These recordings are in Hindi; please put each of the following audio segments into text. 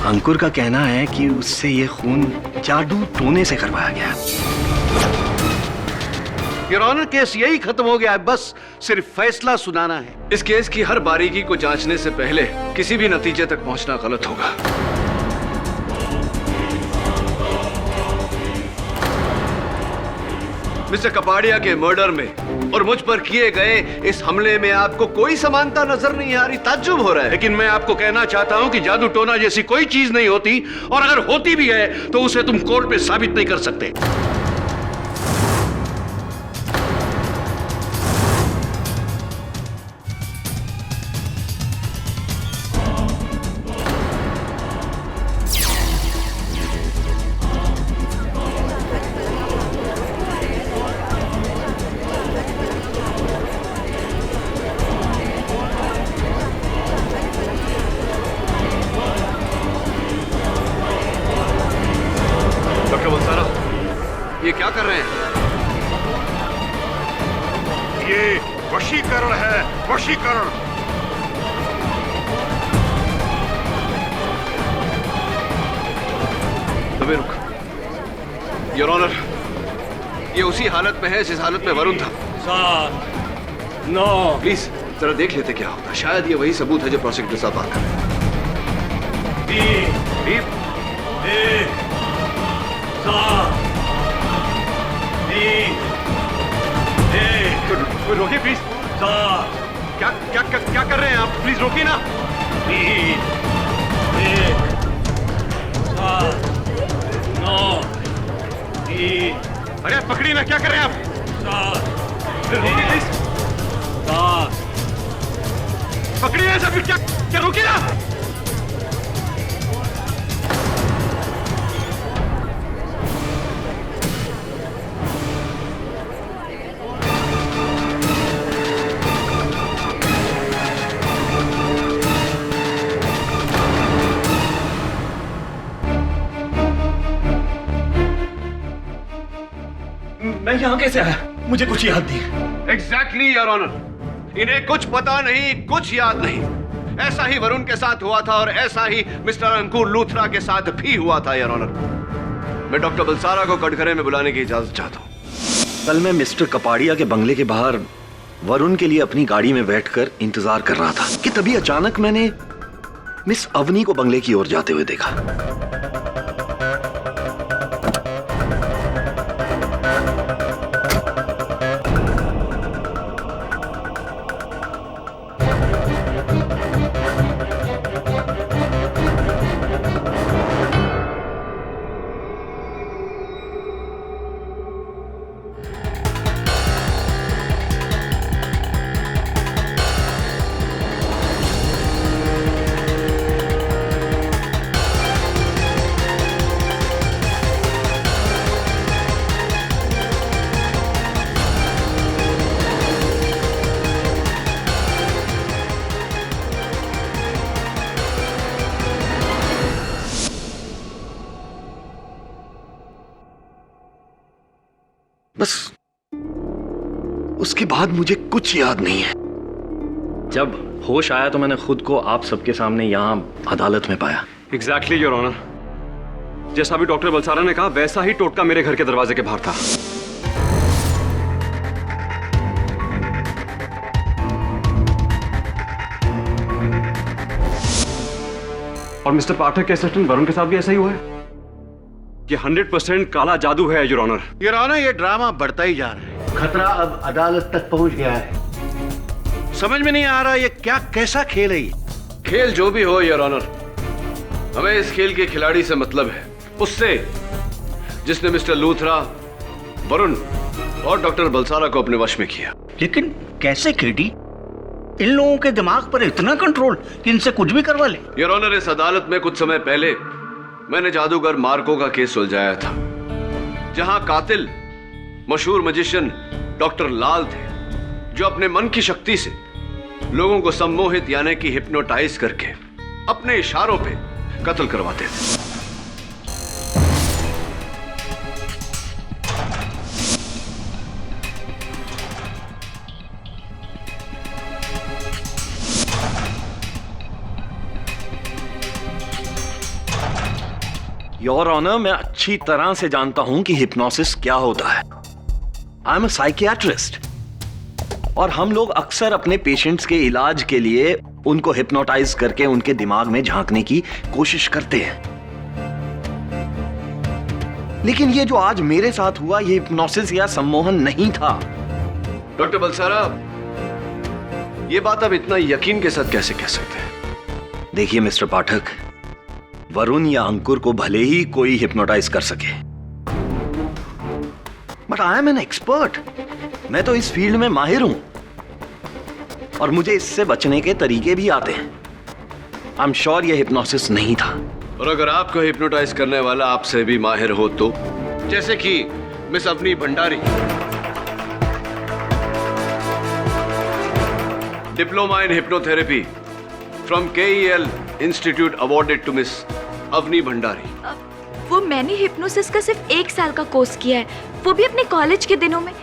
अंकुर का कहना है कि उससे ये खून जादू टोने से करवाया गया। योर ऑनर, केस यही खत्म हो गया है, बस सिर्फ फैसला सुनाना है। इस केस की हर बारीकी को जांचने से पहले किसी भी नतीजे तक पहुंचना गलत होगा। मिस्टर कपाड़िया के मर्डर में और मुझ पर किए गए इस हमले में आपको कोई समानता नजर नहीं आ रही, ताज्जुब हो रहा है। लेकिन मैं आपको कहना चाहता हूं कि जादू टोना जैसी कोई चीज नहीं होती, और अगर होती भी है तो उसे तुम कोर्ट में साबित नहीं कर सकते। ये क्या कर रहे हैं? ये वशीकरण है, वशीकरण। अबे रुक। योर ऑनर, ये उसी हालत में है जिस हालत में वरुण था। 7 9 प्लीज जरा देख लेते क्या होता। शायद ये वही सबूत है जो प्रोसिक्यूटर साहब बात कर रहे हैं। 3 1 7 रोकिए प्लीज। 7 क्या कर रहे हैं आप? प्लीज रोकिए ना। 3 1 7 9 3। अरे पकड़िए ना, क्या कर रहे हैं आप? 7 रोकिए प्लीज। 7 पकड़िए सब। क्या रोकिए ना। मैं यहाँ कैसे आया? मुझे कुछ याद नहीं। एग्जैक्टली योर ऑनर, इन्हें कुछ पता नहीं, कुछ याद नहीं। ऐसा ही वरुण के साथ हुआ था और ऐसा ही मिस्टर अंकुर लूथरा के साथ भी हुआ था योर ऑनर। मैं डॉक्टर बलसारा को कटघरे में बुलाने की इजाजत चाहता हूँ। कल मैं मिस्टर कपाड़िया के बंगले के बाहर वरुण के लिए अपनी गाड़ी में बैठकर इंतजार कर रहा था कि तभी अचानक मैंने मिस अवनी को बंगले की ओर जाते हुए देखा। बस उसके बाद मुझे कुछ याद नहीं है। जब होश आया तो मैंने खुद को आप सबके सामने यहां अदालत में पाया। एग्जैक्टली योर ऑनर, जैसा भी डॉक्टर बलसारा ने कहा वैसा ही टोटका मेरे घर के दरवाजे के बाहर था। और मिस्टर पाठक के असिस्टेंट वरुण के साथ भी ऐसा ही हुआ है। ये 100% काला जादू है योर ऑनर। योर ऑनर, ये ड्रामा बढ़ता ही जा रहा है। खतरा अब अदालत तक पहुंच गया है। समझ में नहीं आ रहा ये क्या कैसा खेल है। खेल जो भी हो योर ऑनर, हमें इस खेल के खिलाड़ी से मतलब है, उससे जिसने मिस्टर लूथरा, वरुण और डॉक्टर बलसारा को अपने वश में किया। लेकिन कैसे केडी? इन लोगों के दिमाग पर इतना कंट्रोल कि इनसे कुछ भी करवा ले। योर ऑनर, इस अदालत में कुछ समय पहले मैंने जादूगर मार्को का केस सुलझाया था, जहां कातिल मशहूर मजिशियन डॉक्टर लाल थे, जो अपने मन की शक्ति से लोगों को सम्मोहित यानी कि हिप्नोटाइज करके अपने इशारों पे कत्ल करवाते थे। योर ऑनर, मैं अच्छी तरह से जानता हूं कि हिप्नोसिस क्या होता है। आई एम अ साइकियाट्रिस्ट और हम लोग अक्सर अपने पेशेंट्स के इलाज के लिए उनको हिप्नोटाइज करके उनके दिमाग में झांकने की कोशिश करते हैं। लेकिन ये जो आज मेरे साथ हुआ, ये हिप्नोसिस या सम्मोहन नहीं था। डॉक्टर बलसारा, ये बात आप इतना यकीन के साथ कैसे कह सकते हैं? देखिए मिस्टर पाठक, वरुण या अंकुर को भले ही कोई हिप्नोटाइज कर सके, but I am an expert. मैं तो इस फील्ड में माहिर हूं और मुझे इससे बचने के तरीके भी आते हैं। आई एम श्योर ये हिप्नोसिस नहीं था। और अगर आपको हिप्नोटाइज करने वाला आपसे भी माहिर हो तो, जैसे कि miss Avni Bhandari, diploma in hypnotherapy from KEL institute, awarded to miss Avni Bhandari. वो मैंने हिप्नोसिस का सिर्फ 1 साल का कोर्स किया है, वो भी अपने कॉलेज के दिनों में।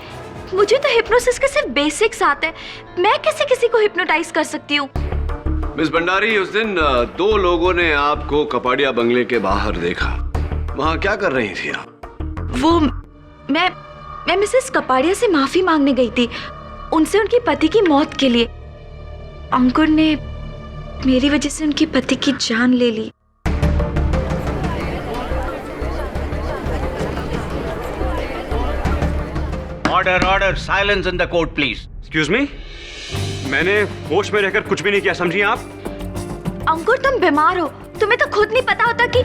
मुझे तो हिप्नोसिस के सिर्फ बेसिक्स आते हैं। मैं कैसे किसी को हिप्नोटाइज कर सकती हूँ? मिस भंडारी, उस दिन 2 लोगों ने आपको कपाड़िया बंगले के बाहर देखा। वहां क्या कर रही थी आप? वो मैं मिसेस कपाड़िया से माफी मांगने गई थी, उनसे उनकी पति की मौत के लिए। अंकुर ने मेरी वजह से उनकी पति की जान ले ली। Order order, silence in the court please. Excuse me, मैंने होश में रहकर कुछ भी नहीं किया, समझिए आप। अंकुर, तुम बीमार हो, तुम्हें तो खुद नहीं पता होता कि।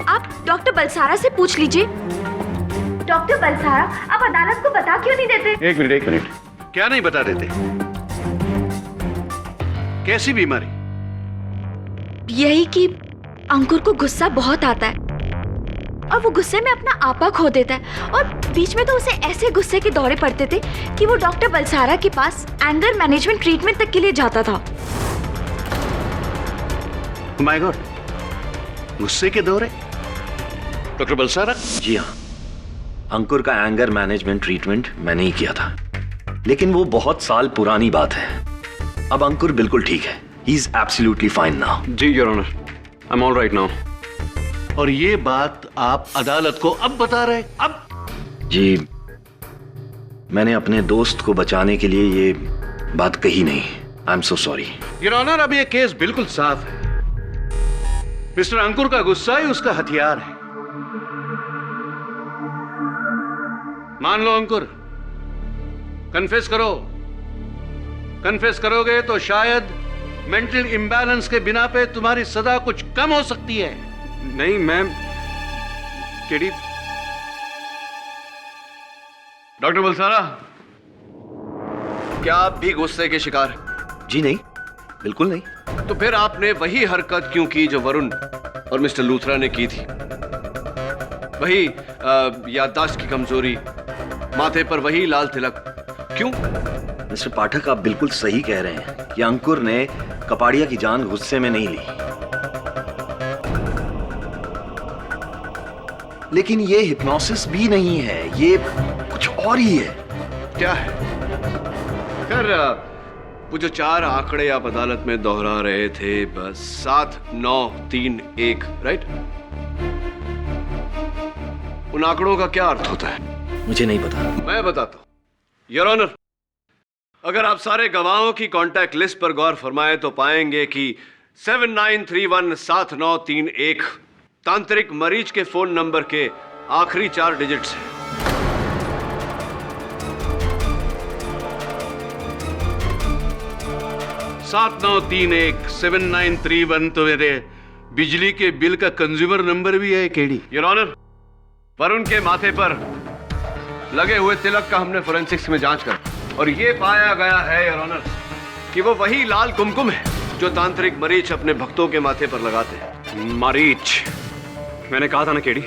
आप डॉक्टर बलसारा से पूछ लीजिए। डॉक्टर बलसारा, आप अदालत को बता क्यों नहीं देते? एक मिनट, क्या नहीं बता देते? कैसी बीमारी? यही कि अंकुर को गुस्सा बहुत आता है और वो गुस्से में अपना आपा खो देता है, और बीच में तो उसे ऐसे गुस्से के दौरे पड़ते थे कि वो डॉक्टर बलसारा के पास एंगर मैनेजमेंट ट्रीटमेंट तक के लिए जाता था। माय गॉड, गुस्से के दौरे? डॉक्टर बलसारा? जी हाँ, अंकुर का एंगर मैनेजमेंट ट्रीटमेंट मैंने ही किया था, लेकिन वो बहुत साल पुरानी बात है। अब अंकुर बिल्कुल ठीक है। He is absolutely fine now. जी your honour, I am all right now. और ये बात आप अदालत को अब बता रहे? अब? जी, मैंने अपने दोस्त को बचाने के लिए ये बात कही नहीं। I am so sorry. Your honour, अब ये केस बिल्कुल साफ है। मिस्टर अंकुर का गुस्सा ही उसका हथियार है। मान लो अंकुर, कन्फेस करो। कन्फेस करोगे तो शायद मेंटल इम्बैलेंस के बिना पे तुम्हारी सजा कुछ कम हो सकती है। नहीं मैम, केडी। डॉक्टर बलसारा, क्या आप भी गुस्से के शिकार? जी नहीं, बिल्कुल नहीं। तो फिर आपने वही हरकत क्यों की जो वरुण और मिस्टर लूथरा ने की थी? वही याददाश्त की कमजोरी, माथे पर वही लाल तिलक, क्यों? मिस्टर पाठक, आप बिल्कुल सही कह रहे हैं कि अंकुर ने कपाड़िया की जान गुस्से में नहीं ली, लेकिन ये हिप्नोसिस भी नहीं है, ये कुछ और ही है। क्या है? खैर, वो जो 4 आंकड़े आप अदालत में दोहरा रहे थे, बस 7, 9, 3, 1, राइट? उन आंकड़ों का क्या अर्थ होता है? मुझे नहीं पता। मैं बताता हूं। योर ऑनर, अगर आप सारे गवाहों की कांटेक्ट लिस्ट पर गौर फरमाएं तो पाएंगे कि 79317931 तांत्रिक मरीज के फोन नंबर के आखिरी 4 डिजिट्स हैं। सात 7931 तो मेरे बिजली के बिल का कंज्यूमर नंबर भी है। केडी? योर ऑनर, वरुण के माथे पर लगे हुए तिलक का हमने फोरेंसिक्स में जांच कर और ये पाया गया है योर ऑनर कि वो वही लाल कुमकुम है जो तांत्रिक मरीच अपने भक्तों के माथे पर लगाते हैं। मरीच, मैंने कहा था ना केडी,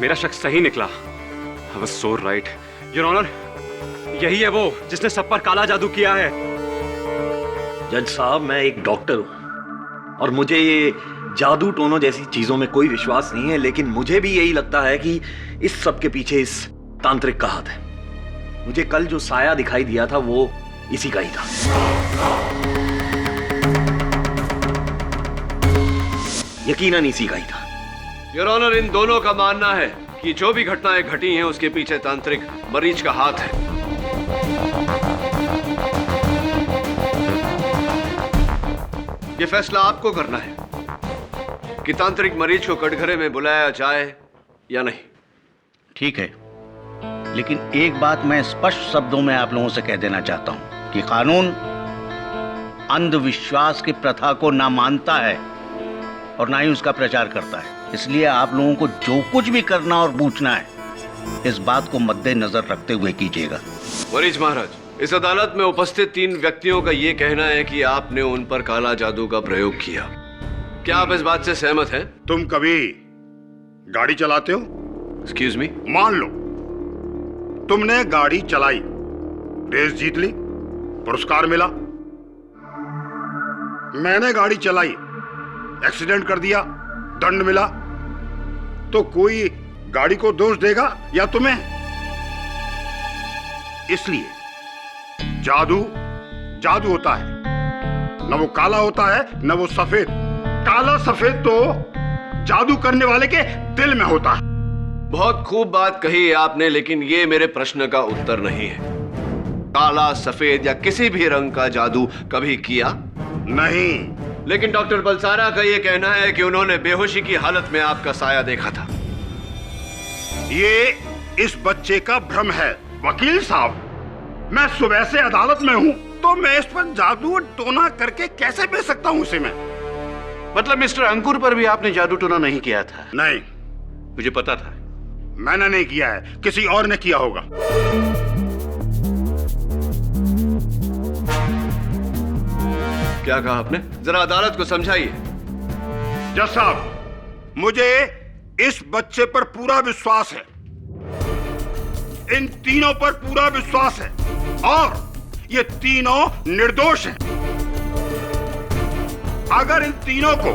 मेरा शक सही निकला। I was so right your honour, यही है वो जिसने सब पर काला जादू किया है। जज साहब, मैं एक डॉक्टर हूं और मुझे ये जादू टोनों जैसी चीजों में कोई विश्वास नहीं है, लेकिन मुझे भी यही लगता है कि इस सब के पीछे इस तांत्रिक का हाथ है। मुझे कल जो साया दिखाई दिया था वो इसी का ही था। यकीनन इसी का ही था। योर ऑनर, इन दोनों का मानना है कि जो भी घटनाएं घटी हैं उसके पीछे तांत्रिक मरीज का हाथ है। ये फैसला आपको करना है कि तांत्रिक मरीज को कटघरे में बुलाया जाए या नहीं। ठीक है, लेकिन एक बात मैं स्पष्ट शब्दों में आप लोगों से कह देना चाहता हूं कि कानून अंधविश्वास की प्रथा को ना मानता है और ना ही उसका प्रचार करता है। इसलिए आप लोगों को जो कुछ भी करना और पूछना है, इस बात को मद्देनजर रखते हुए कीजिएगा। मरीज महाराज, इस अदालत में उपस्थित 3 व्यक्तियों का यह कहना है कि आपने उन पर काला जादू का प्रयोग किया। क्या आप इस बात से सहमत हैं? तुम कभी गाड़ी चलाते हो? Excuse me? मान लो तुमने गाड़ी चलाई, रेस जीत ली, पुरस्कार मिला। मैंने गाड़ी चलाई, एक्सीडेंट कर दिया, दंड मिला, तो कोई गाड़ी को दोष देगा या तुम्हें? इसलिए जादू जादू होता है, न वो काला होता है न वो सफेद। काला सफेद तो जादू करने वाले के दिल में होता है। बहुत खूब बात कही है आपने, लेकिन ये मेरे प्रश्न का उत्तर नहीं है। काला, सफेद या किसी भी रंग का जादू कभी किया? नहीं। लेकिन डॉक्टर बलसारा का यह कहना है कि उन्होंने बेहोशी की हालत में आपका साया देखा था। ये इस बच्चे का भ्रम है वकील साहब। मैं सुबह से अदालत में हूँ, तो मैं इस पर जादू टोना करके कैसे बेच सकता हूँ उसे मैं? मतलब मिस्टर अंकुर पर भी आपने जादू टोना नहीं किया था? नहीं, मुझे पता था। मैंने नहीं किया है, किसी और ने किया होगा। क्या कहा आपने? जरा अदालत को समझाइए। जज साहब, मुझे इस बच्चे पर पूरा विश्वास है, इन तीनों पर पूरा विश्वास है, और ये तीनों निर्दोष हैं। अगर इन तीनों को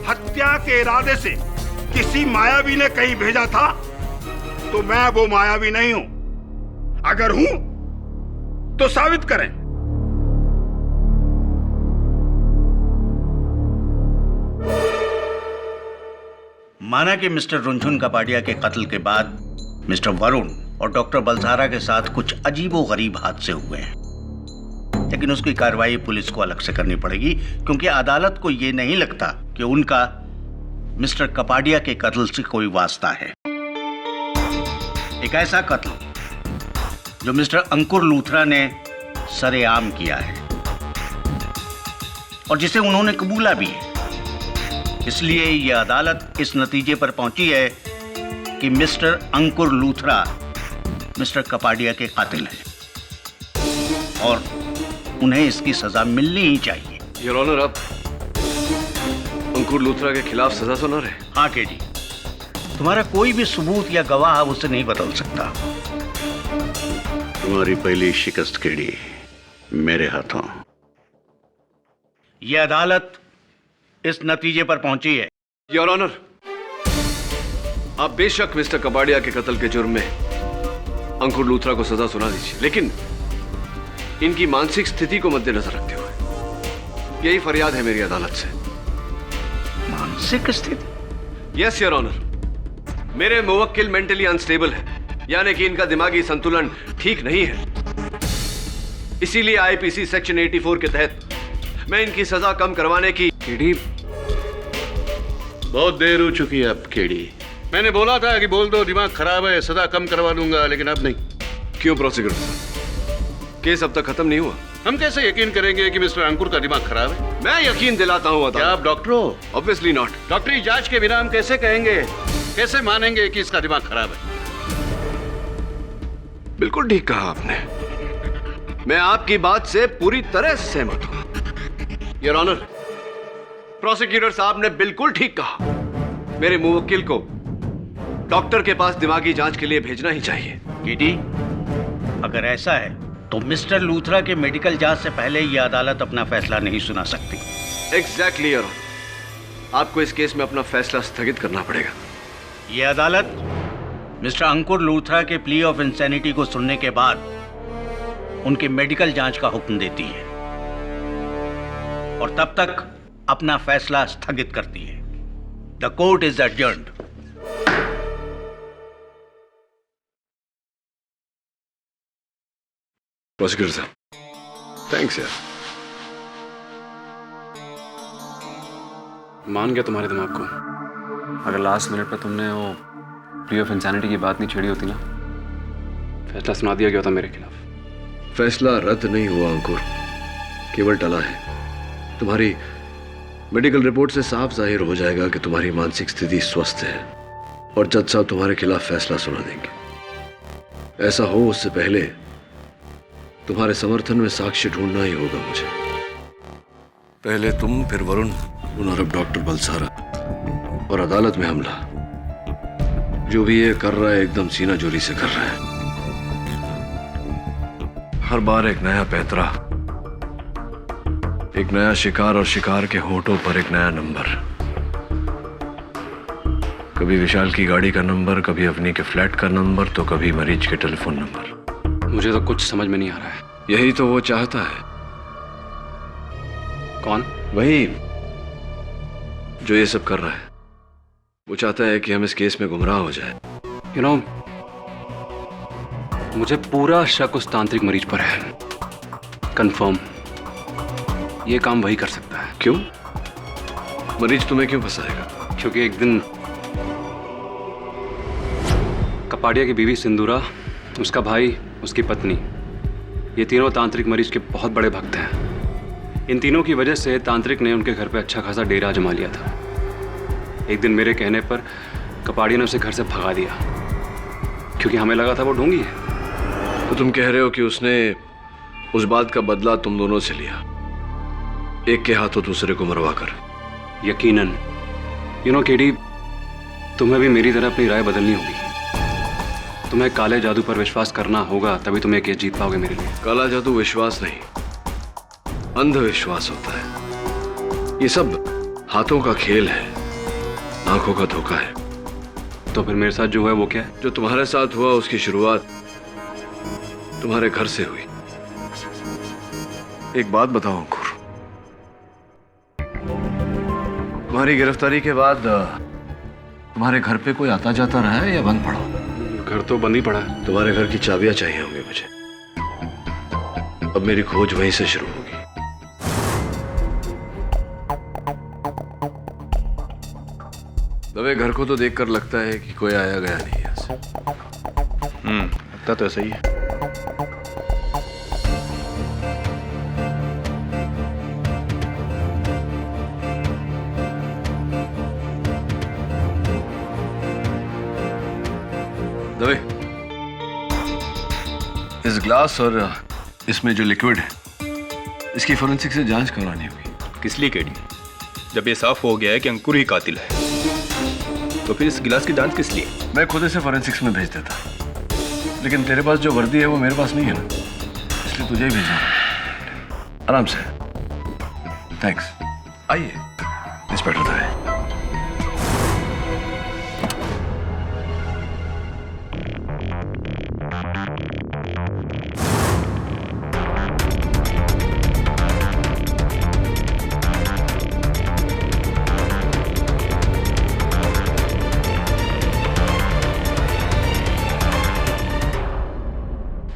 हत्या के इरादे से किसी मायावी ने कहीं भेजा था, तो मैं वो मायावी नहीं हूं। अगर हूं तो साबित करें। माना कि मिस्टर रुनझुन कपाडिया के कत्ल के बाद मिस्टर वरुण और डॉक्टर बलसारा के साथ कुछ अजीबोगरीब हादसे हुए हैं, लेकिन उसकी कार्रवाई पुलिस को अलग से करनी पड़ेगी, क्योंकि अदालत को यह नहीं लगता कि उनका मिस्टर कपाडिया के कत्ल से कोई वास्ता है। एक ऐसा कत्ल जो मिस्टर अंकुर लूथरा ने सरेआम किया है और जिसे उन्होंने कबूला भी है। इसलिए यह अदालत इस नतीजे पर पहुंची है कि मिस्टर अंकुर लूथरा मिस्टर कपाडिया के कातिल हैं और उन्हें इसकी सजा मिलनी ही चाहिए। योर ऑनर, आप अंकुर लूथरा के खिलाफ सजा सुना रहे? हाँ केडी, तुम्हारा कोई भी सबूत या गवाह उसे नहीं बदल सकता। तुम्हारी पहली शिकस्त केडी मेरे हाथों। यह अदालत इस नतीजे पर पहुंची है। योर ऑनर, आप बेशक मिस्टर कपाडिया के कत्ल के जुर्म में अंकुर लूथरा को सजा सुना दीजिए, लेकिन इनकी मानसिक स्थिति को मद्देनजर रखते हुए यही फरियाद है मेरी अदालत से। मानसिक स्थिति? यस योर ऑनर, मेरे मुवक्किल मेंटली अनस्टेबल है, यानी कि इनका दिमागी संतुलन ठीक नहीं है। इसीलिए आईपीसी सेक्शन 84 के तहत मैं इनकी सजा कम करवाने की। केडी, बहुत देर हो चुकी है अब केडी। मैंने बोला था कि बोल दो दिमाग खराब है, सजा कम करवा दूंगा, लेकिन अब नहीं। क्यों प्रोसिक्यूटर साहब, केस अब तक खत्म नहीं हुआ? हम कैसे यकीन करेंगे कि मिस्टर अंकुर का दिमाग खराब है? मैं यकीन दिलाता हूं। क्या आप डॉक्टर हो? Obviously not. डॉक्टरी जांच के बिना हम कैसे कहेंगे, कैसे मानेंगे कि इसका दिमाग खराब है? बिल्कुल ठीक कहा आपने, मैं आपकी बात से पूरी तरह से सहमत हूं। योर ऑनर, प्रोसिक्यूटर साहब ने बिल्कुल ठीक कहा। मेरे मुवक्किल को डॉक्टर के पास दिमागी जांच के लिए भेजना ही चाहिए। केडी, अगर ऐसा है तो मिस्टर लूथरा के मेडिकल जांच से पहले यह अदालत अपना फैसला नहीं सुना सकती। एग्जैक्टली योर ऑनर, आपको इस केस में अपना फैसला स्थगित करना पड़ेगा। यह अदालत मिस्टर अंकुर लूथरा के प्ली ऑफ इंसैनिटी को सुनने के बाद उनके मेडिकल जांच का हुक्म देती है और तब तक अपना फैसला स्थगित करती है। The court is adjourned. Prosecutor साहब, थैंक्स यार। मान गया तुम्हारे दिमाग को। अगर लास्ट मिनट पे तुमने वो प्ली ऑफ इंसैनिटी की बात नहीं छेड़ी होती ना, फैसला सुना दिया गया होता मेरे खिलाफ। फैसला रद्द नहीं हुआ अंकुर, केवल टला है। तुम्हारी मेडिकल रिपोर्ट से साफ जाहिर हो जाएगा कि तुम्हारी मानसिक स्थिति स्वस्थ है और जज साहब तुम्हारे खिलाफ फैसला सुना देंगे। ऐसा हो उससे पहले तुम्हारे समर्थन में साक्ष्य ढूंढना ही होगा मुझे। पहले तुम, फिर वरुण और अब डॉक्टर बलसारा, और अदालत में हमला। जो भी ये कर रहा है एकदम सीना जोरी से कर रहा है। हर बार एक नया पैतरा, एक नया शिकार और शिकार के होठों पर एक नया नंबर। कभी विशाल की गाड़ी का नंबर, कभी अवनी के फ्लैट का नंबर, तो कभी मरीज के टेलीफोन नंबर। मुझे तो कुछ समझ में नहीं आ रहा है। यही तो वो चाहता है। कौन? वही जो ये सब कर रहा है। वो चाहता है कि हम इस केस में गुमराह हो जाए। यू नो, मुझे पूरा शक उस तांत्रिक मरीज पर है। कंफर्म ये काम वही कर सकता है। क्यों? मरीज तुम्हें क्यों फंसाएगा? क्योंकि एक दिन कपाड़िया की बीवी सिंदूरा, उसका भाई, उसकी पत्नी, ये तीनों तांत्रिक मरीज के बहुत बड़े भक्त हैं। इन तीनों की वजह से तांत्रिक ने उनके घर पे अच्छा खासा डेरा जमा लिया था। एक दिन मेरे कहने पर कपाड़िया ने उसे घर से भगा दिया, क्योंकि हमें लगा था वो ढोंगी है। तो तुम कह रहे हो कि उसने उस बात का बदला तुम दोनों से लिया, एक के हाथों दूसरे को मरवा कर? यकीनन। यू नो केडी, तुम्हें भी मेरी तरह अपनी राय बदलनी होगी। तुम्हें काले जादू पर विश्वास करना होगा, तभी तुम ये केस जीत पाओगे मेरे लिए। काला जादू विश्वास नहीं, अंधविश्वास होता है। ये सब हाथों का खेल है, आंखों का धोखा है। तो फिर मेरे साथ जो हुआ है वो क्या है? जो तुम्हारे साथ हुआ उसकी शुरुआत तुम्हारे घर से हुई। एक बात बताओ अंकुर, तुम्हारी गिरफ्तारी के बाद तुम्हारे घर पे कोई आता जाता रहा है या बंद पड़ा? घर तो बंद ही पड़ा है। तुम्हारे घर की चाबियां चाहिए होंगी मुझे। अब मेरी खोज वहीं से शुरू होगी। दवे घर को तो देखकर लगता है कि कोई आया गया नहीं है। लगता तो ऐसा ही है। दवे, इस ग्लास और इसमें जो लिक्विड है, इसकी फोरेंसिक से जांच करवानी होगी। किस लिए केडी? जब ये साफ हो गया है कि अंकुर ही कातिल है, तो फिर इस गिलास की जांच किस लिए? मैं खुद इसे फोरेंसिक्स में भेज देता, लेकिन तेरे पास जो वर्दी है वो मेरे पास नहीं है ना, इसलिए तुझे ही भेजना। आराम से। थैंक्स। आइए इंस्पेक्टर दवे।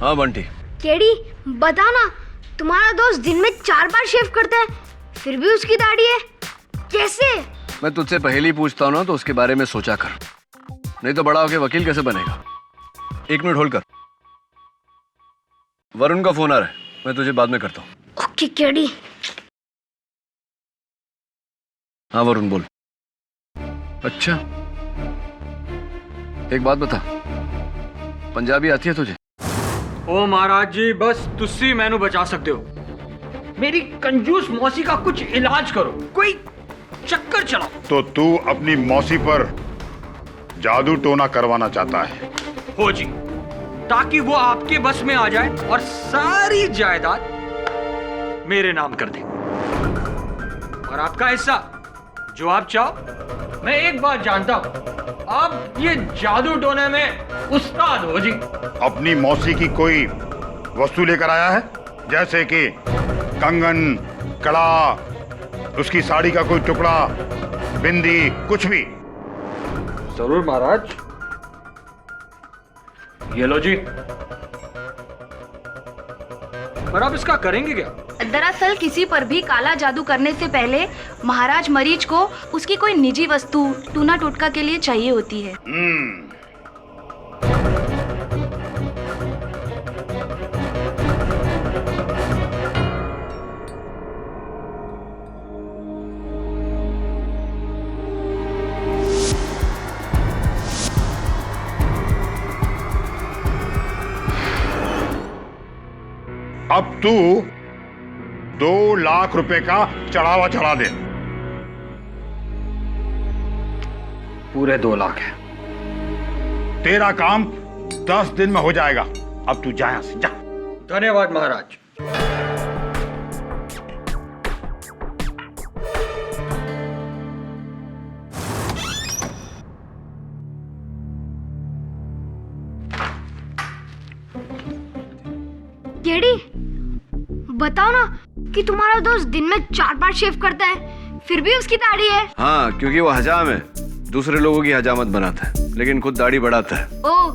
हाँ बंटी। केडी, बता ना, तुम्हारा दोस्त दिन में 4 बार शेव करता है, फिर भी उसकी दाढ़ी है, कैसे? मैं तुझसे पहले पूछता हूँ ना, तो उसके बारे में सोचा कर, नहीं तो बड़ा होके वकील कैसे बनेगा। 1 मिनट होल्ड कर, वरुण का फोन आ रहा है, मैं तुझे बाद में करता हूँ। Okay KD. हाँ वरुण बोल। अच्छा, एक बात बता, पंजाबी आती है तुझे? ओ महाराज जी, बस तुसी मैनू बचा सकते हो। मेरी कंजूस मौसी का कुछ इलाज करो, कोई चक्कर चलाओ। तो तू अपनी मौसी पर जादू टोना करवाना चाहता है? हो जी, ताकि वो आपके बस में आ जाए और सारी जायदाद मेरे नाम कर दे, और आपका हिस्सा जो आप चाहो। मैं एक बात जानता हूं, आप ये जादू टोने में उस्ताद हो जी। अपनी मौसी की कोई वस्तु लेकर आया है, जैसे कि कंगन, कड़ा, उसकी साड़ी का कोई टुकड़ा, बिंदी, कुछ भी। जरूर महाराज। ये लो जी। पर आप इसका करेंगे क्या? दरअसल किसी पर भी काला जादू करने से पहले महाराज मरीज को उसकी कोई निजी वस्तु टूना टोटका के लिए चाहिए होती है। अब तू 2 लाख रुपए का चढ़ावा चढ़ा दे। पूरे 2 लाख है। तेरा काम 10 दिन में हो जाएगा। अब तू जा यहां से, जा। धन्यवाद महाराज। केडी, बताओ ना कि तुम्हारा दोस्त दिन में 4 बार शेव करता है, फिर भी उसकी दाढ़ी है। हाँ, क्योंकि वो हजाम है, दूसरे लोगों की हजामत बनाता है लेकिन खुद दाढ़ी बढ़ाता है। ओ,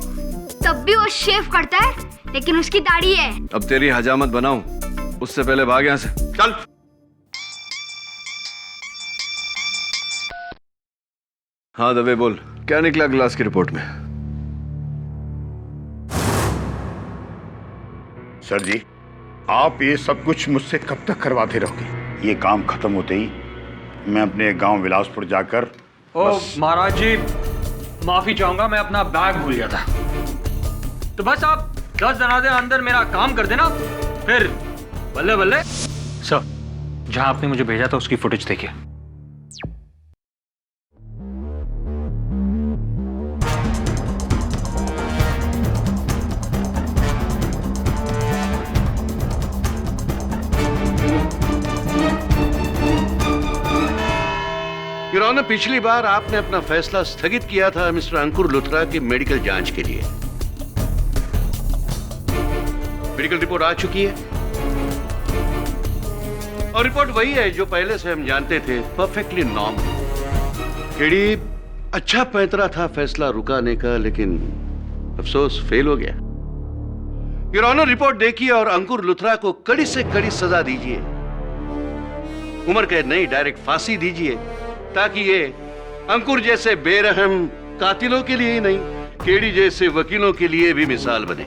तब भी वो शेव करता है लेकिन उसकी दाढ़ी है। अब तेरी हजामत बनाऊं उससे पहले भाग यहां से, चल। हाँ दवे, बोल, क्या निकला ग्लास की रिपोर्ट में? सर जी, आप ये सब कुछ मुझसे कब तक करवाते रहोगे? ये काम खत्म होते ही मैं अपने गांव विलासपुर जाकर महाराज जी, माफी चाहूंगा, मैं अपना बैग भूल गया था। तो बस आप 10 दिन अंदर मेरा काम कर देना, फिर बल्ले बल्ले। सर, जहां आपने मुझे भेजा था उसकी फुटेज देखिए। योर ऑनर, पिछली बार आपने अपना फैसला स्थगित किया था मिस्टर अंकुर लुथरा की मेडिकल जांच के लिए। मेडिकल रिपोर्ट आ चुकी है और रिपोर्ट वही है जो पहले से हम जानते थे, परफेक्टली नॉर्मल। केडी, अच्छा पैंतरा था फैसला रुकाने का, लेकिन अफसोस फेल हो गया। योर ऑनर, रिपोर्ट देखिए और अंकुर लुथरा को कड़ी से कड़ी सजा दीजिए। उम्र कैद नहीं, डायरेक्ट फांसी दीजिए, ताकि ये अंकुर जैसे बेरहम कातिलों के लिए ही नहीं, केडी जैसे वकीलों के लिए भी मिसाल बने।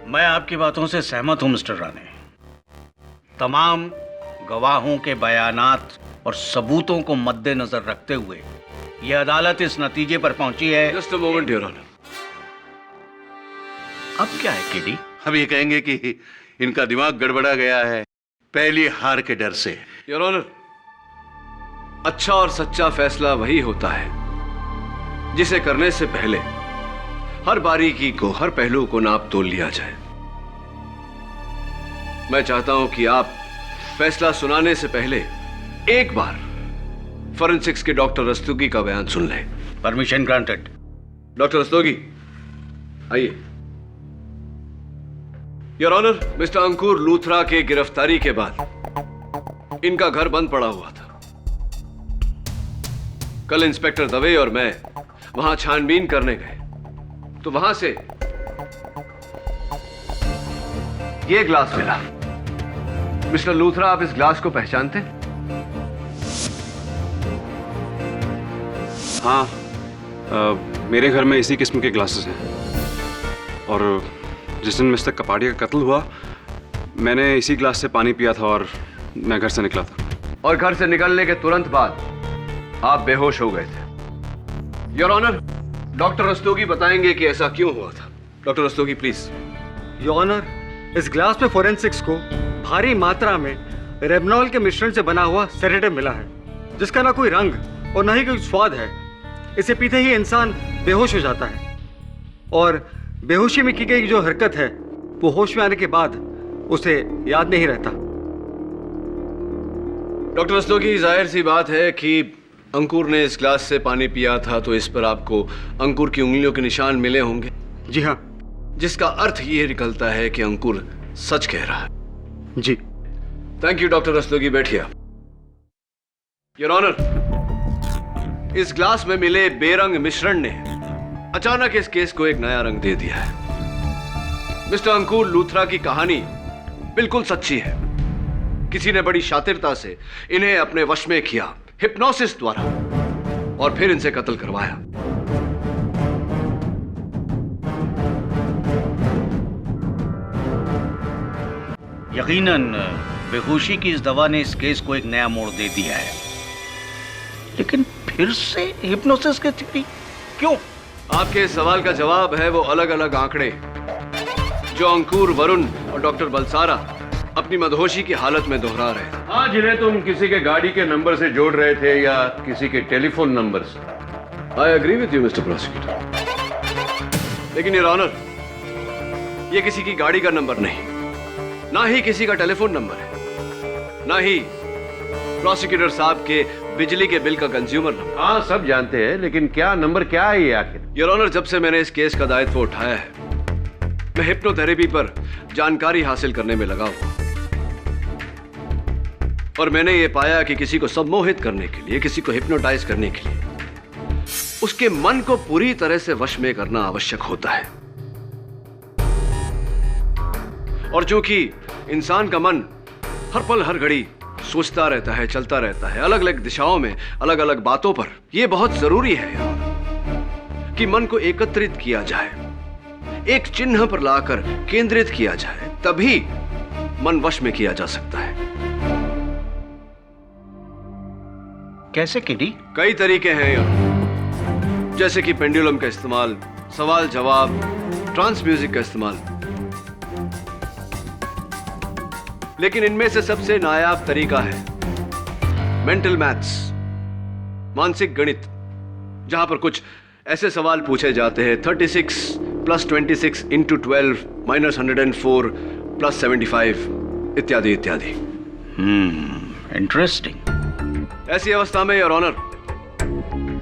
मैं आपकी बातों से सहमत हूं मिस्टर राणे। तमाम गवाहों के बयानात और सबूतों को मद्देनजर रखते हुए यह अदालत इस नतीजे पर पहुंची है। Just a moment your honour. अब क्या है केडी? हम ये कहेंगे कि इनका दिमाग गड़बड़ा गया है पहली हार के डर से। योर ऑनर, अच्छा और सच्चा फैसला वही होता है जिसे करने से पहले हर बारीकी को, हर पहलू को नाप तोल लिया जाए। मैं चाहता हूं कि आप फैसला सुनाने से पहले एक बार फॉरेंसिक्स के डॉक्टर रस्तोगी का बयान सुन लें। Permission granted. डॉक्टर रस्तोगी, आइए। योर ऑनर, मिस्टर अंकुर लूथरा के गिरफ्तारी के बाद इनका घर बंद पड़ा हुआ था। कल इंस्पेक्टर दवे और मैं वहां छानबीन करने गए तो वहां से ये ग्लास मिला। मिस्टर लूथरा, आप इस ग्लास को पहचानते हैं? हाँ, मेरे घर में इसी किस्म के ग्लासेस हैं और जिस दिन मिस्टर कपाड़िया का कत्ल हुआ मैंने इसी ग्लास से पानी पिया था और मैं घर से निकला था। और घर से निकलने के तुरंत बाद आप बेहोश हो गए थे। योर ऑनर, डॉक्टर रस्तोगी बताएंगे कि ऐसा क्यों हुआ था। Doctor Rastogi please. Your honour, इस ग्लास में फोरेंसिक्स को भारी मात्रा में रेबनॉल के मिश्रण से बना हुआ सेडेटिव मिला है, जिसका ना कोई रंग और ना ही कोई स्वाद है। इसे पीते ही इंसान बेहोश हो जाता है और बेहोशी में की गई जो हरकत है वो होश में आने के बाद उसे याद नहीं रहता। डॉक्टर रस्तोगी, जाहिर सी बात है कि अंकुर ने इस ग्लास से पानी पिया था तो इस पर आपको अंकुर की उंगलियों के निशान मिले होंगे। जी हाँ। जिसका अर्थ ये निकलता है कि अंकुर सच कह रहा है। जी। थैंक यू डॉक्टर रस्तोगी, बैठिए। योर ऑनर, इस ग्लास में मिले बेरंग मिश्रण ने अचानक इस केस को एक नया रंग दे दिया है। मिस्टर अंकुर लूथरा की कहानी बिल्कुल सच्ची है। किसी ने बड़ी शातिरता से इन्हें अपने वश में किया, हिप्नोसिस द्वारा, और फिर इनसे कत्ल करवाया। यकीनन बेहोशी की इस दवा ने इस केस को एक नया मोड़ दे दिया है, लेकिन फिर से हिप्नोसिस की थ्योरी क्यों? आपके इस सवाल का जवाब है वो अलग अलग आंकड़े जो अंकुर, वरुण और डॉक्टर बलसारा अपनी मदहोशी की हालत में दोहरा रहे थे। हाँ, जिन्हें तुम किसी के गाड़ी के नंबर से जोड़ रहे थे या किसी के टेलीफोन नंबर से। I agree with you mister prosecutor, लेकिन योर ऑनर, ये किसी की गाड़ी का नंबर नहीं, ना ही किसी का टेलीफोन नंबर है, ना ही प्रोसिक्यूटर साहब के बिजली के बिल का कंज्यूमर नंबर। हाँ, सब जानते हैं, लेकिन क्या नंबर क्या है ये आखिर? योर ऑनर, जब से मैंने इस केस का दायित्व उठाया है, मैं हिप्नोथेरेपी पर जानकारी हासिल करने में लगा हुआ, और मैंने ये पाया कि किसी को सम्मोहित करने के लिए, किसी को हिप्नोटाइज करने के लिए उसके मन को पूरी तरह से वश में करना आवश्यक होता है। और चूंकि इंसान का मन हर पल हर घड़ी सोचता रहता है, चलता रहता है, अलग अलग दिशाओं में, अलग अलग बातों पर, यह बहुत जरूरी है कि मन को एकत्रित किया जाए, एक चिन्ह पर लाकर केंद्रित किया जाए, तभी मन वश में किया जा सकता है। कैसे किडी? कई तरीके हैं यार, जैसे कि पेंडुलम का इस्तेमाल, सवाल जवाब, ट्रांस म्यूजिक का इस्तेमाल, लेकिन इनमें से सबसे नायाब तरीका है मेंटल मैथ्स, मानसिक गणित, जहां पर कुछ ऐसे सवाल पूछे जाते हैं 36 + 26 × 12 - 104 + 75 इत्यादि इत्यादि। इंटरेस्टिंग। ऐसी अवस्था में योर ऑनर,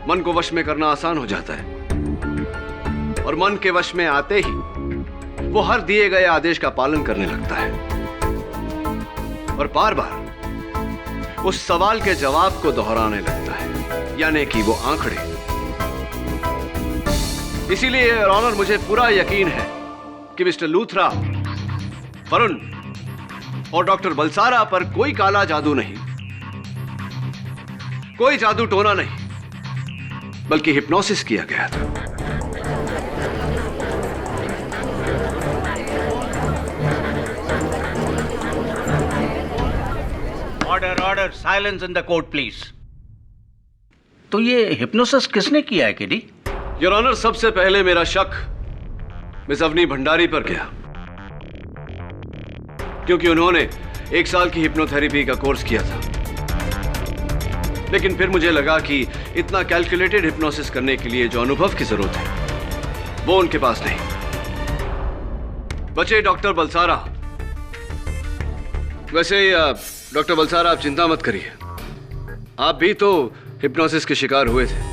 मन को वश में करना आसान हो जाता है, और मन के वश में आते ही वो हर दिए गए आदेश का पालन करने लगता है, और बार बार उस सवाल के जवाब को दोहराने लगता है, यानी कि वो आंकड़े। इसीलिए योर ऑनर, मुझे पूरा यकीन है कि मिस्टर लूथरा, वरुण और डॉक्टर बलसारा पर कोई काला जादू नहीं, कोई जादू टोना नहीं, बल्कि हिप्नोसिस किया गया था। Order, order, silence in the court please. तो ये हिप्नोसिस किसने किया है किडी? योर ऑनर, सबसे पहले मेरा शक मिस अवनी भंडारी पर गया, क्योंकि उन्होंने 1 साल की हिप्नोथेरेपी का कोर्स किया था। लेकिन फिर मुझे लगा कि इतना कैलकुलेटेड हिप्नोसिस करने के लिए जो अनुभव की जरूरत है, वो उनके पास नहीं। बचे डॉक्टर बलसारा। वैसे डॉक्टर बलसारा, आप चिंता मत करिए, आप भी तो हिप्नोसिस के शिकार हुए थे।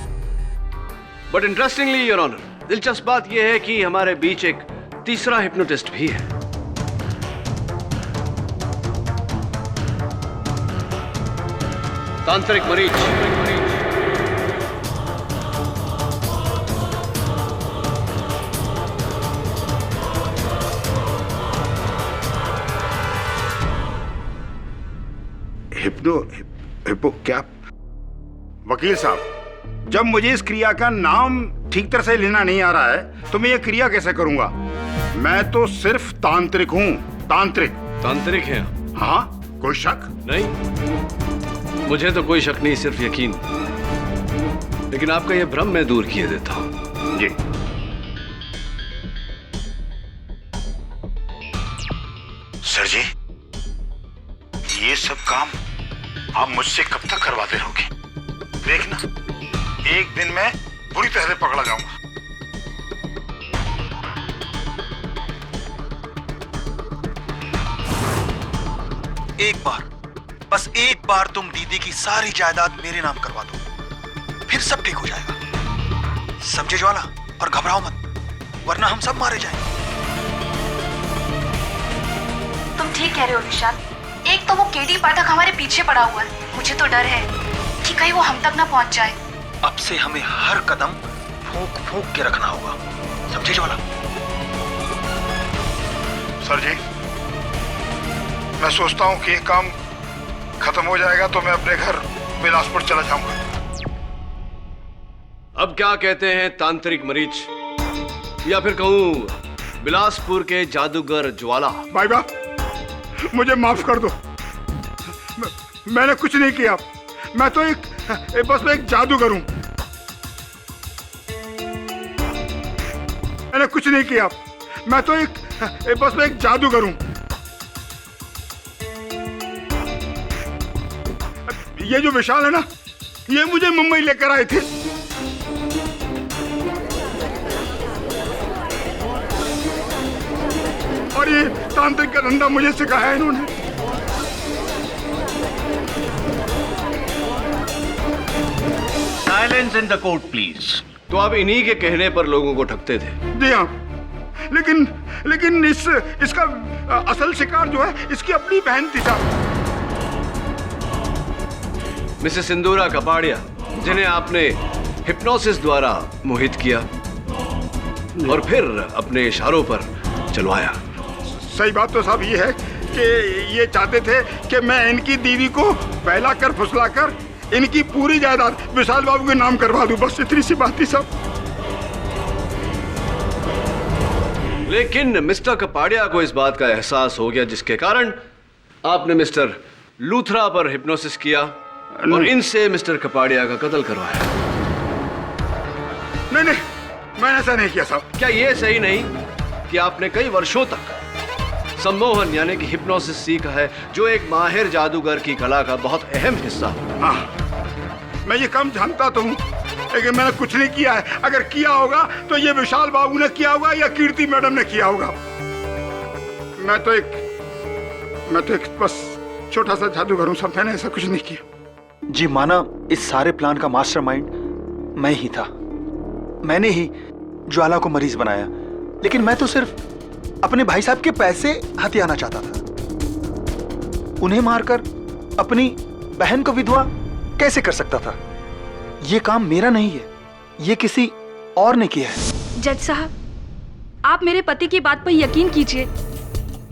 बट इंटरेस्टिंगली योर ऑनर, दिलचस्प बात यह है कि हमारे बीच एक तीसरा हिप्नोटिस्ट भी है। तांत्रिक मरीज। हिप्पो क्या? वकील साहब, जब मुझे इस क्रिया का नाम ठीक तरह से लेना नहीं आ रहा है, तो मैं ये क्रिया कैसे करूंगा? मैं तो सिर्फ तांत्रिक हूं, तांत्रिक। तांत्रिक हैं? हाँ, कोई शक नहीं, मुझे तो कोई शक नहीं, सिर्फ यकीन। लेकिन आपका यह भ्रम मैं दूर किए देता हूं। जी। सर जी, ये सब काम आप मुझसे कब तक करवाते रहोगे? देखना, एक दिन मैं बुरी तरह से पकड़ा जाऊंगा। एक बार, बस एक बार तुम दीदी की सारी जायदाद मेरे नाम करवा दो, फिर सब ठीक हो जाएगा। समझे ज्वाला? और घबराओ मत, वरना हम सब मारे जाएंगे। ठीक कह रहे हो निशांत। एक तो वो केडी पाठक हमारे पीछे पड़ा हुआ है, मुझे तो डर है कि कहीं वो हम तक ना पहुंच जाए। अब से हमें हर कदम फूंक फूंक के रखना होगा, समझे ज्वाला? सर जी, मैं सोचता हूँ कि ये काम खत्म हो जाएगा तो मैं अपने घर बिलासपुर चला जाऊंगा। अब क्या कहते हैं तांत्रिक मरीज, या फिर कहूं बिलासपुर के जादूगर ज्वाला? भाई बा, मुझे माफ कर दो। मैंने कुछ नहीं किया, मैं तो बस मैं एक जादूगर हूं। मैंने कुछ नहीं किया, मैं तो बस मैं एक जादूगर हूं। ये जो विशाल है ना, ये मुझे मुंबई लेकर आए थे। और ये तांत्रिक का धंधा मुझे सिखाया इन्होंने। Silence in the court please. तो आप इन्हीं के कहने पर लोगों को ठगते थे? जी हाँ, लेकिन इसका असल शिकार जो है इसकी अपनी बहन थी साहब। मिसेस सिंदूरा कपाड़िया, जिन्हें आपने हिप्नोसिस द्वारा मोहित किया और फिर अपने इशारों पर चलवाया। सही बात तो साहब ये है कि ये चाहते थे कि मैं इनकी दीदी को बहला कर फुसला कर इनकी पूरी जायदाद विशाल बाबू के नाम करवा दूं, बस इतनी सी बात थी साहब। लेकिन मिस्टर कपाड़िया को इस बात का एहसास हो गया, जिसके कारण आपने मिस्टर लूथरा पर हिप्नोसिस किया और इनसे मिस्टर कपाड़िया का कत्ल करवाया। नहीं, मैंने ऐसा नहीं किया साहब। क्या यह सही नहीं कि आपने कई वर्षों तक सम्मोहन यानी कि हिप्नोसिस सीखा है, जो एक माहिर जादूगर की कला का बहुत अहम हिस्सा है? हाँ, मैं ये काम जानता तो हूँ, लेकिन मैंने कुछ नहीं किया है। अगर किया होगा तो ये विशाल बाबू ने किया होगा या कीर्ति मैडम ने किया होगा। मैं तो एक बस छोटा सा जादूगर हूँ साहब, मैंने ऐसा कुछ नहीं किया। जी माना, इस सारे प्लान का मास्टरमाइंड मैं ही था। मैंने ही ज्वाला को मरीज बनाया, लेकिन मैं तो सिर्फ अपने भाई साहब के पैसे हथियाना चाहता था। उन्हें मारकर अपनी बहन को विधवा कैसे कर सकता था? यह काम मेरा नहीं है, यह किसी और ने किया है। जज साहब, आप मेरे पति की बात पर यकीन कीजिए,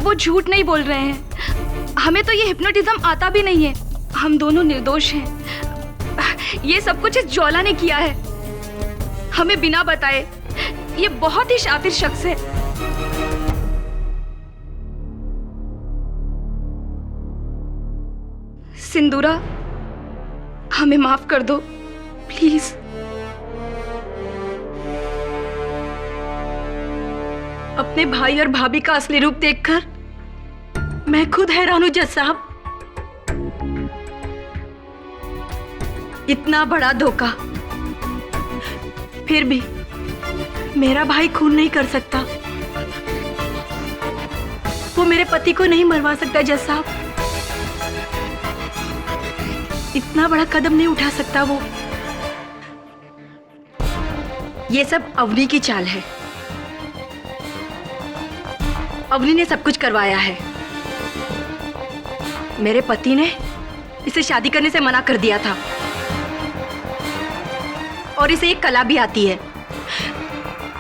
वो झूठ नहीं बोल रहे हैं। हमें तो ये हिप्नोटिज्म आता भी नहीं है, हम दोनों निर्दोष हैं। ये सब कुछ इस ज्वाला ने किया है, हमें बिना बताए। ये बहुत ही शातिर शख्स है। सिंदूरा, हमें माफ कर दो प्लीज। अपने भाई और भाभी का असली रूप देखकर मैं खुद हैरान हूं जज साहब। इतना बड़ा धोखा, फिर भी मेरा भाई खून नहीं कर सकता, वो मेरे पति को नहीं मरवा सकता जज साहब। इतना बड़ा कदम नहीं उठा सकता वो। ये सब अवनी की चाल है, अवनी ने सब कुछ करवाया है। मेरे पति ने इसे शादी करने से मना कर दिया था और इसे एक कला भी आती है।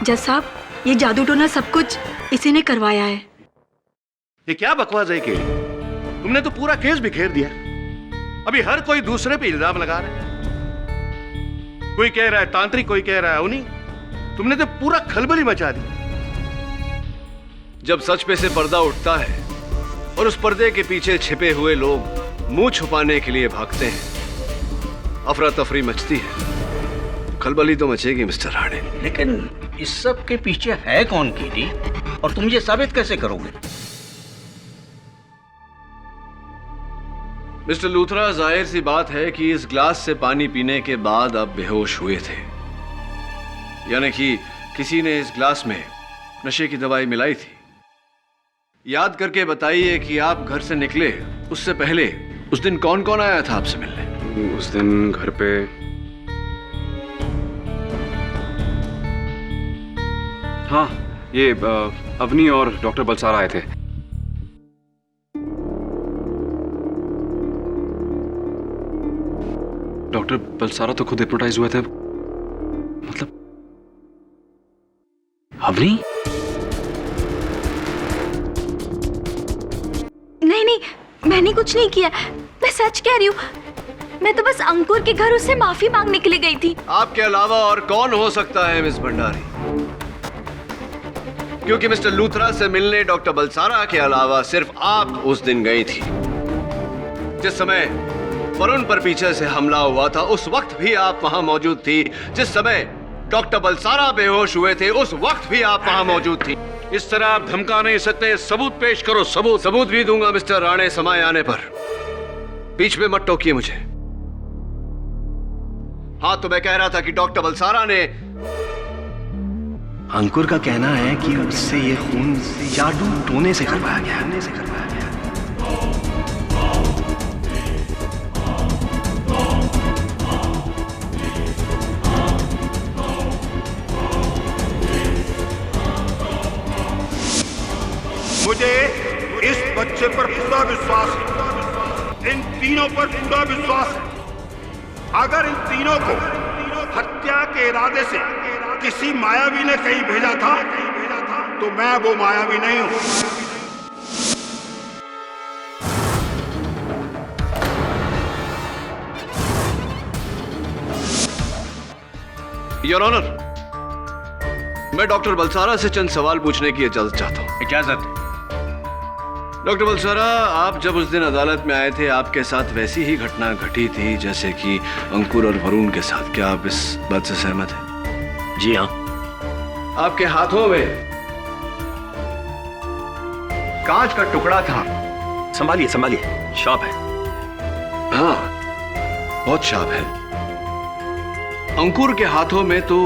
जज साहब, ये जादू टोना सब कुछ इसी ने करवाया है। ये क्या बकवास है केडी? तुमने तो पूरा केस बिखेर दिया। अभी हर कोई दूसरे पे इल्जाम लगा रहा है। कोई कह रहा है तांत्रिक, कोई कह रहा है अवनी। तुमने तो पूरा खलबली मचा दी। जब सच पे से पर्दा उठता है और उस पर्दे के पीछे छिपे हुए लोग मुंह छुपाने के लिए भागते हैं, अफरा तफरी मचती है। खलबली तो मचेगी मिस्टर राणे। लेकिन इस सब के पीछे है कौन केडी, और तुम ये साबित कैसे करोगे? मिस्टर लूथरा, जाहिर सी बात है कि इस ग्लास से पानी पीने के बाद आप बेहोश हुए थे, यानी कि किसी ने इस ग्लास में नशे की दवाई मिलाई थी। याद करके बताइए कि आप घर से निकले उससे पहले उस दिन कौन कौन आया था आपसे मिलने? उस दिन घर पे हाँ, ये अवनी और डॉक्टर बलसारा आए थे। डॉक्टर बलसारा तो खुद हिप्नोटाइज हुए थे, मतलब अवनी? नहीं, मैंने कुछ नहीं किया, मैं सच कह रही हूँ। मैं तो बस अंकुर के घर उससे माफी मांगने के लिए गई थी। आपके अलावा और कौन हो सकता है मिस भंडारी? क्योंकि मिस्टर लूथरा से मिलने डॉक्टर बलसारा के अलावा सिर्फ आप उस दिन गई थी। जिस समय वरुण पर पीछे से हमला हुआ था उस वक्त भी आप वहां मौजूद थी। जिस समय डॉक्टर बलसारा बेहोश हुए थे उस वक्त भी आप वहां मौजूद थी। इस तरह आप धमका नहीं सकते, सबूत पेश करो। सबूत भी दूंगा मिस्टर राणे समय आने पर। बीच में मत टोकिए मुझे। हाँ, तो मैं कह रहा था कि डॉक्टर बलसारा ने अंकुर का कहना है कि उससे ये खून जादू टोने से करवाया गया। मुझे इस बच्चे पर पूरा विश्वास है, इन तीनों पर पूरा विश्वास है। अगर इन तीनों को हत्या के इरादे से किसी मायावी ने कहीं भेजा था तो मैं वो मायावी नहीं हूं। योर ऑनर, मैं डॉक्टर बलसारा से चंद सवाल पूछने की इजाजत चाहता हूं। इजाजत। डॉक्टर बलसारा, आप जब उस दिन अदालत में आए थे आपके साथ वैसी ही घटना घटी थी जैसे कि अंकुर और वरुण के साथ। क्या आप इस बात से सहमत हैं? जी हाँ। आपके हाथों में कांच का टुकड़ा था। संभालिए, शार्प है। हाँ, बहुत शार्प है। अंकुर के हाथों में तो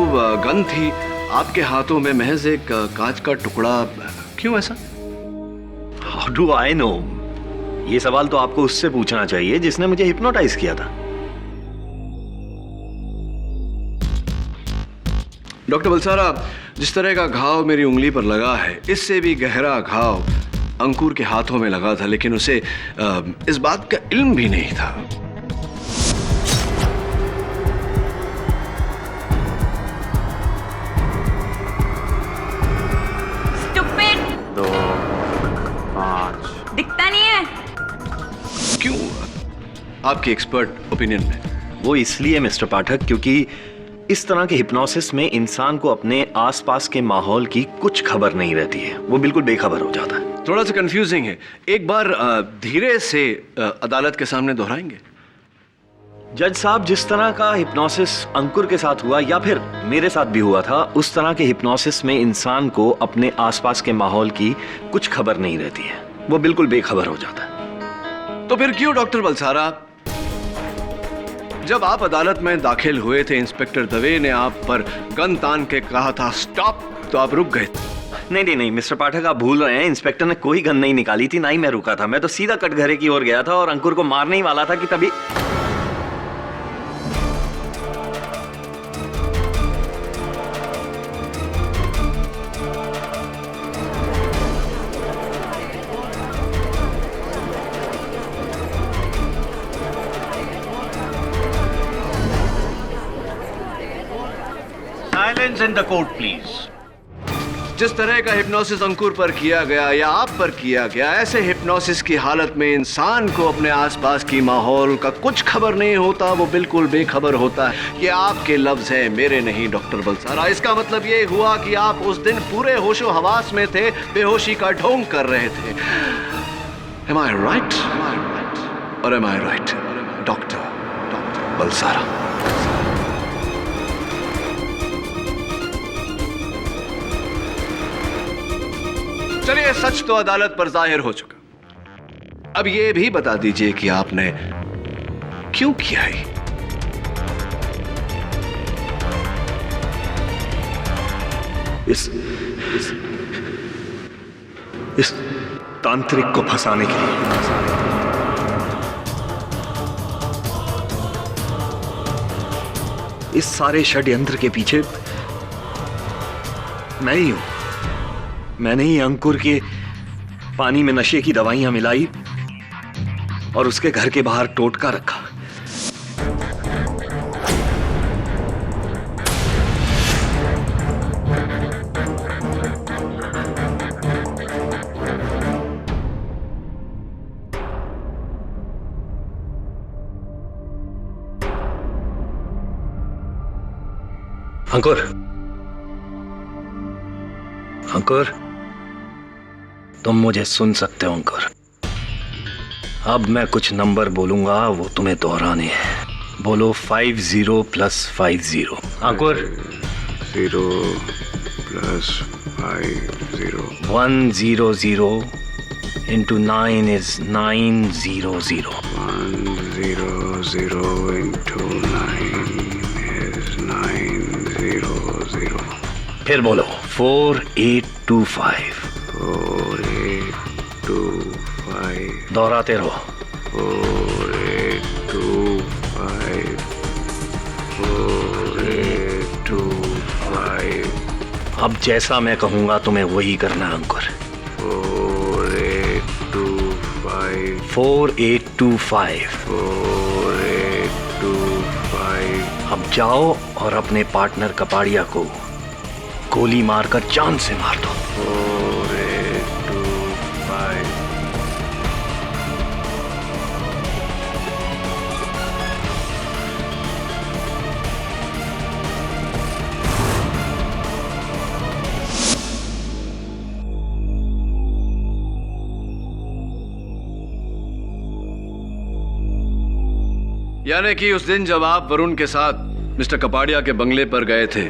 गन थी, आपके हाथों में महज एक कांच का टुकड़ा। क्यों ऐसा? How do I know? ये सवाल तो आपको उससे पूछना चाहिए जिसने मुझे हिप्नोटाइज किया था। डॉक्टर बलसारा, जिस तरह का घाव मेरी उंगली पर लगा है इससे भी गहरा घाव अंकुर के हाथों में लगा था, लेकिन उसे इस बात का इल्म भी नहीं था। दिखता नहीं है। क्यों? आपके एक्सपर्ट ओपिनियन में? वो इसलिए मिस्टर पाठक क्योंकि इस तरह के हिप्नोसिस में इंसान को अपने आसपास के माहौल की कुछ खबर नहीं रहती है, वो बिल्कुल बेखबर हो जाता है। थोड़ा सा कंफ्यूजिंग है, एक बार धीरे से अदालत के सामने दोहराएंगे? जज साहब, जिस तरह का हिप्नोसिस अंकुर के साथ हुआ या फिर मेरे साथ भी हुआ था, उस तरह के हिप्नोसिस में इंसान को अपने आसपास के माहौल की कुछ खबर नहीं रहती है, वो बिल्कुल बेखबर हो जाता है। तो फिर क्यों डॉक्टर बलसारा, जब आप अदालत में दाखिल हुए थे इंस्पेक्टर दवे ने आप पर गन तान के कहा था स्टॉप, तो आप रुक गए? नहीं मिस्टर पाठक, आप भूल रहे हैं। इंस्पेक्टर ने कोई गन नहीं निकाली थी, ना ही मैं रुका था। मैं तो सीधा कटघरे की ओर गया था और अंकुर को मारने ही वाला था कि तभी Silence in the court, please. जिस तरह का हिप्नोसिस अंकुर पर किया गया या आप पर किया गया, ऐसे हिप्नोसिस की हालत में इंसान को अपने आसपास की माहौल का कुछ खबर नहीं होता, वो बिल्कुल बेखबर होता है। ये आपके लफ्ज हैं, मेरे नहीं डॉक्टर बलसारा। इसका मतलब ये हुआ कि आप उस दिन पूरे होशो हवास में थे, बेहोशी का ढोंग कर रहे थे। Am I right? Or am I right, doctor Balsara? चलिए, सच तो अदालत पर जाहिर हो चुका। अब ये भी बता दीजिए कि आपने क्यों किया है? इस तांत्रिक को फंसाने के लिए। इस सारे षड्यंत्र के पीछे मैं ही हूं। मैंने ही अंकुर के पानी में नशे की दवाइयां मिलाई और उसके घर के बाहर टोटका रखा। अंकुर, अंकुर, तुम मुझे सुन सकते हो अंकुर? अब मैं कुछ नंबर बोलूंगा, वो तुम्हें दोहराने हैं। बोलो 50 + 50। अंकुर 0 + 50 100 into 9 is 900. 100 into 9 is 900. फिर बोलो 4825। 4825 दोहराते रहो। 4825 4825 अब जैसा मैं कहूंगा तुम्हें वही करना है अंकुर। 4825 4825। 4825 अब जाओ और अपने पार्टनर कपाड़िया को गोली मारकर जान से मार दो। 4825 यानी कि उस दिन जब आप वरुण के साथ मिस्टर कपाड़िया के बंगले पर गए थे,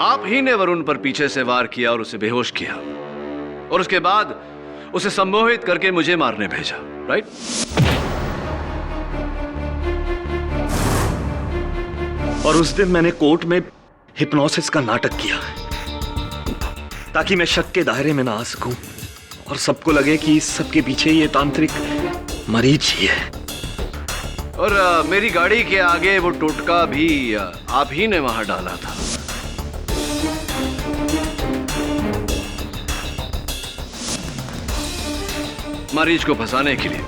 आप ही ने वरुण पर पीछे से वार किया और उसे बेहोश किया, और उसके बाद उसे सम्मोहित करके मुझे मारने भेजा, राइट? और उस दिन मैंने कोर्ट में हिप्नोसिस का नाटक किया ताकि मैं शक के दायरे में ना आ सकूं और सबको लगे कि इस सब के पीछे ये तांत्रिक मरीज ही है। और मेरी गाड़ी के आगे वो टोटका भी आप ही ने वहां डाला था। मरीज को फंसाने के लिए।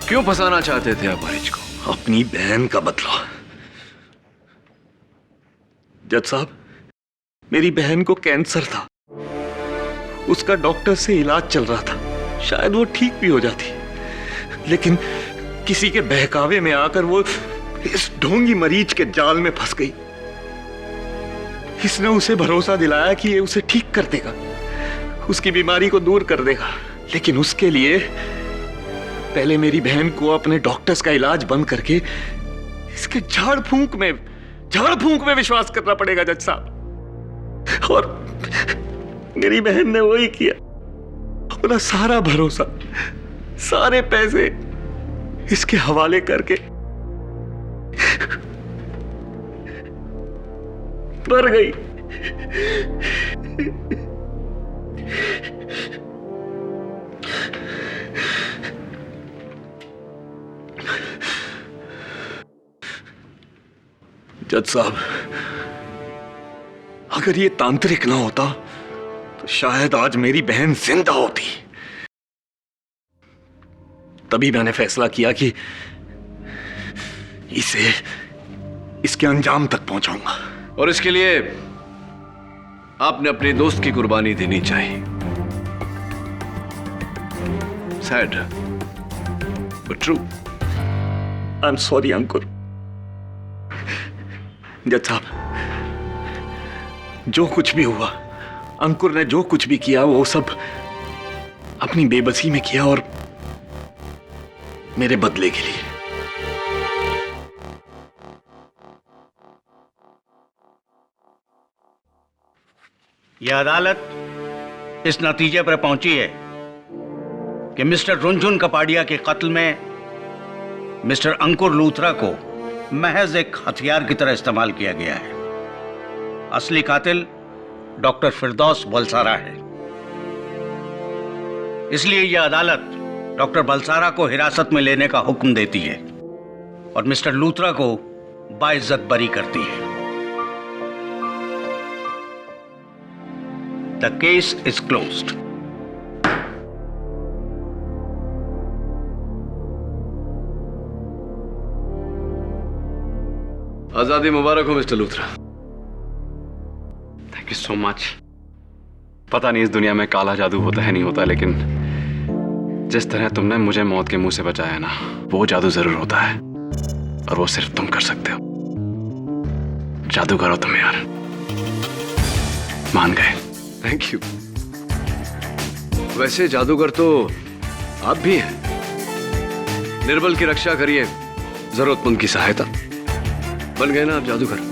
क्यों फंसाना चाहते थे आप मरीज को? अपनी बहन का बदला। जज साहब, मेरी बहन को कैंसर था, उसका डॉक्टर से इलाज चल रहा था, शायद वो ठीक भी हो जाती, लेकिन किसी के बहकावे में आकर वो इस ढोंगी मरीज के जाल में फंस गई। इसने उसे भरोसा दिलाया कि ये उसे ठीक कर देगा, उसकी बीमारी को दूर कर देगा, लेकिन उसके लिए पहले मेरी बहन को अपने डॉक्टर्स का इलाज बंद करके इसके झाड़ फूंक में विश्वास करना पड़ेगा जज साहब। और मेरी बहन ने वही किया, अपना सारा भरोसा, सारे पैसे इसके हवाले करके मर गई। जज साहब, अगर ये तांत्रिक ना होता तो शायद आज मेरी बहन जिंदा होती। तभी मैंने फैसला किया कि इसे इसके अंजाम तक पहुंचाऊंगा। और इसके लिए आपने अपने दोस्त की कुर्बानी देनी चाहिए। Sad but true. I am sorry Ankur. जज साहब, जो कुछ भी हुआ, अंकुर ने जो कुछ भी किया वो सब अपनी बेबसी में किया और मेरे बदले के लिए। यह अदालत इस नतीजे पर पहुंची है कि मिस्टर रुनझुन कपाड़िया के कत्ल में मिस्टर अंकुर लूथरा को महज एक हथियार की तरह इस्तेमाल किया गया है। असली कातिल डॉक्टर फिरदौस बलसारा है। इसलिए यह अदालत डॉक्टर बलसारा को हिरासत में लेने का हुक्म देती है और मिस्टर लूथरा को बाइज्जत बरी करती है। The case is closed. आजादी मुबारक हो mister Luthra. Thank you so much. पता नहीं इस दुनिया में काला जादू होता है नहीं होता, लेकिन जिस तरह तुमने मुझे मौत के मुंह से बचाया ना, वो जादू जरूर होता है और वो सिर्फ तुम कर सकते हो। जादूगर हो तुम यार, मान गए। Thank you. वैसे जादूगर तो आप भी हैं। निर्बल की रक्षा करिए, जरूरतमंद की सहायता। बन गए ना आप जादूगर।